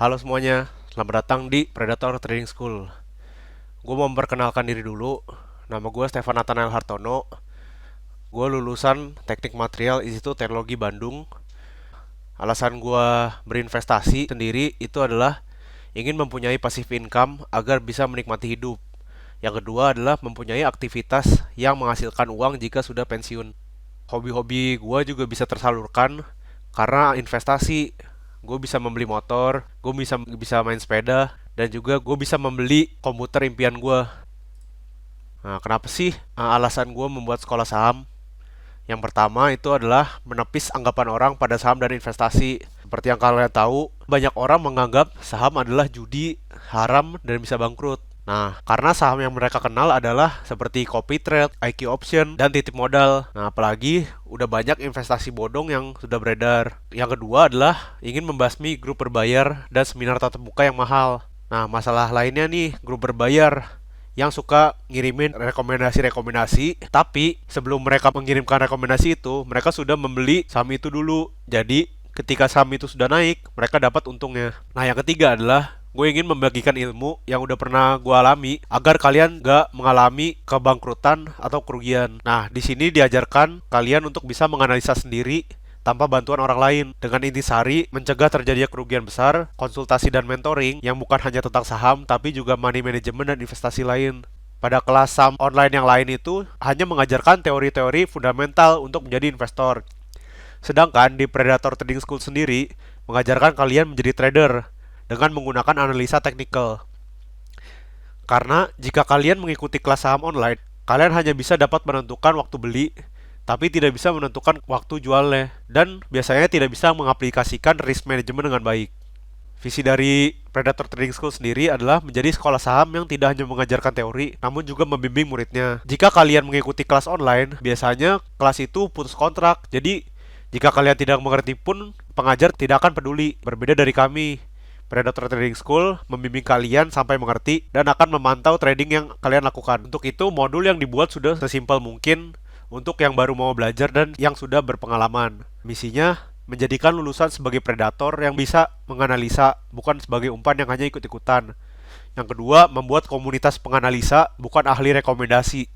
Halo semuanya, selamat datang di Predator Trading School. Gue mau memperkenalkan diri dulu. Nama gue Stefan Nathanael Hartono. Gue lulusan Teknik Material Institut Teknologi Bandung. Alasan gue berinvestasi sendiri itu adalah ingin mempunyai passive income agar bisa menikmati hidup. Yang kedua adalah mempunyai aktivitas yang menghasilkan uang jika sudah pensiun. Hobi-hobi gue juga bisa tersalurkan karena investasi. Gue bisa membeli motor, gue bisa main sepeda, dan juga gue bisa membeli komputer impian gue. Nah, kenapa sih alasan gue membuat sekolah saham? Yang pertama itu adalah menepis anggapan orang pada saham dan investasi. Seperti yang kalian tahu, banyak orang menganggap saham adalah judi, haram, dan bisa bangkrut. Nah, karena saham yang mereka kenal adalah seperti copy trade, IQ option, dan titip modal. Nah, apalagi udah banyak investasi bodong yang sudah beredar. Yang kedua adalah ingin membasmi grup berbayar dan seminar tatap muka yang mahal. Nah, masalah lainnya nih, grup berbayar yang suka ngirimin rekomendasi-rekomendasi, tapi sebelum mereka mengirimkan rekomendasi itu, mereka sudah membeli saham itu dulu. Jadi, ketika saham itu sudah naik, mereka dapat untungnya. Nah, yang ketiga adalah gue ingin membagikan ilmu yang udah pernah gue alami agar kalian gak mengalami kebangkrutan atau kerugian. Nah, di sini diajarkan kalian untuk bisa menganalisa sendiri tanpa bantuan orang lain. Dengan intisari mencegah terjadinya kerugian besar, konsultasi dan mentoring yang bukan hanya tentang saham tapi juga money management dan investasi lain. Pada kelas saham online yang lain itu hanya mengajarkan teori-teori fundamental untuk menjadi investor. Sedangkan di Predator Trading School sendiri mengajarkan kalian menjadi trader dengan menggunakan analisa teknikal. Karena jika kalian mengikuti kelas saham online, kalian hanya bisa dapat menentukan waktu beli, tapi tidak bisa menentukan waktu jualnya, dan biasanya tidak bisa mengaplikasikan risk management dengan baik. Visi dari Predator Trading School sendiri adalah menjadi sekolah saham yang tidak hanya mengajarkan teori, namun juga membimbing muridnya. Jika kalian mengikuti kelas online, biasanya kelas itu putus kontrak, jadi jika kalian tidak mengerti pun, pengajar tidak akan peduli. Berbeda dari kami, Predator Trading School membimbing kalian sampai mengerti dan akan memantau trading yang kalian lakukan. Untuk itu, modul yang dibuat sudah sesimpel mungkin untuk yang baru mau belajar dan yang sudah berpengalaman. Misinya menjadikan lulusan sebagai predator yang bisa menganalisa, bukan sebagai umpan yang hanya ikut-ikutan. Yang kedua, membuat komunitas penganalisa, bukan ahli rekomendasi.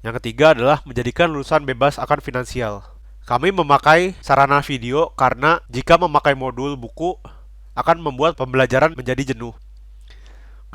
Yang ketiga adalah menjadikan lulusan bebas akan finansial. Kami memakai sarana video karena jika memakai modul buku akan membuat pembelajaran menjadi jenuh.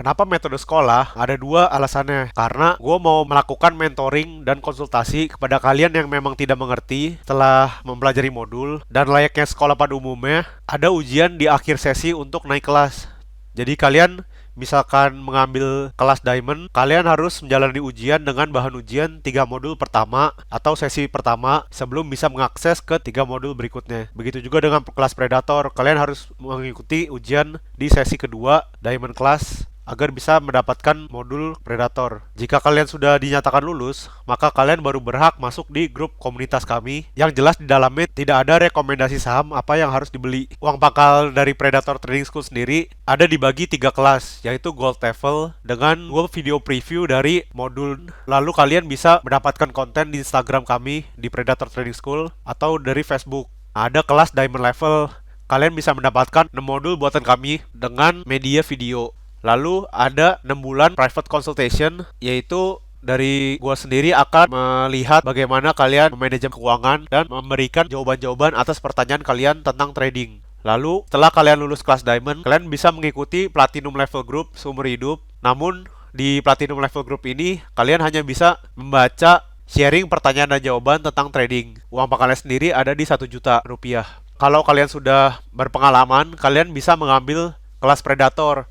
Kenapa metode sekolah? Ada dua alasannya. Karena gue mau melakukan mentoring dan konsultasi kepada kalian yang memang tidak mengerti setelah mempelajari modul. Dan layaknya sekolah pada umumnya, ada ujian di akhir sesi untuk naik kelas. Jadi kalian misalkan mengambil kelas Diamond, kalian harus menjalani ujian dengan bahan ujian 3 modul pertama atau sesi pertama sebelum bisa mengakses ke 3 modul berikutnya. Begitu juga dengan kelas Predator, kalian harus mengikuti ujian di sesi kedua Diamond Class agar bisa mendapatkan modul Predator. Jika kalian sudah dinyatakan lulus, maka kalian baru berhak masuk di grup komunitas kami yang jelas di dalamnya tidak ada rekomendasi saham apa yang harus dibeli. Uang pangkal dari Predator Trading School sendiri ada dibagi 3 kelas, yaitu Gold Level dengan 2 video preview dari modul. Lalu kalian bisa mendapatkan konten di Instagram kami di Predator Trading School atau dari Facebook. Ada kelas Diamond Level. Kalian bisa mendapatkan 6 modul buatan kami dengan media video. Lalu ada 6 bulan private consultation, yaitu dari gua sendiri akan melihat bagaimana kalian memanajemen keuangan dan memberikan jawaban-jawaban atas pertanyaan kalian tentang trading. Lalu setelah kalian lulus kelas Diamond, kalian bisa mengikuti Platinum Level Group seumur hidup. Namun di Platinum Level Group ini kalian hanya bisa membaca sharing pertanyaan dan jawaban tentang trading. Uang pangkalnya sendiri ada di 1 juta rupiah. Kalau kalian sudah berpengalaman, kalian bisa mengambil kelas Predator.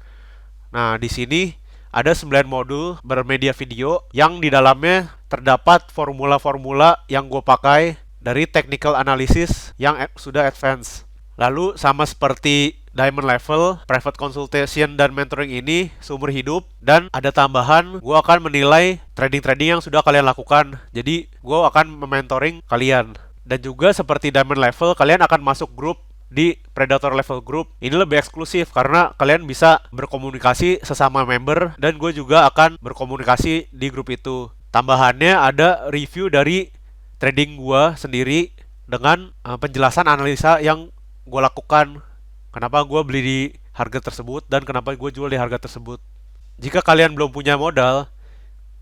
Nah, di sini ada 9 modul bermedia video yang di dalamnya terdapat formula-formula yang gue pakai dari technical analysis yang sudah advance. Lalu sama seperti Diamond Level, private consultation dan mentoring ini seumur hidup, dan ada tambahan gue akan menilai trading-trading yang sudah kalian lakukan. Jadi gue akan mementoring kalian. Dan juga seperti Diamond Level, kalian akan masuk grup di Predator Level Group. Ini lebih eksklusif karena kalian bisa berkomunikasi sesama member dan gue juga akan berkomunikasi di grup itu. Tambahannya ada review dari trading gue sendiri dengan penjelasan analisa yang gue lakukan. Kenapa gue beli di harga tersebut dan kenapa gue jual di harga tersebut. Jika kalian belum punya modal,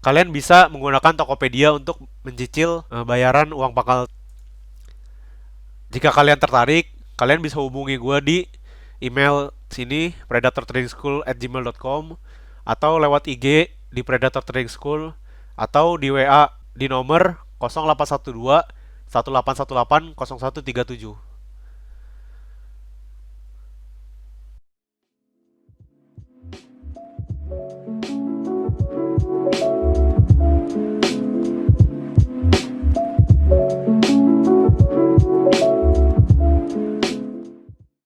kalian bisa menggunakan Tokopedia untuk mencicil bayaran uang pangkal. Jika kalian tertarik, kalian bisa hubungi gue di email sini predatortrainingschool@gmail.com atau lewat IG di Predator Training School atau di WA di nomor 0812 1818 0137.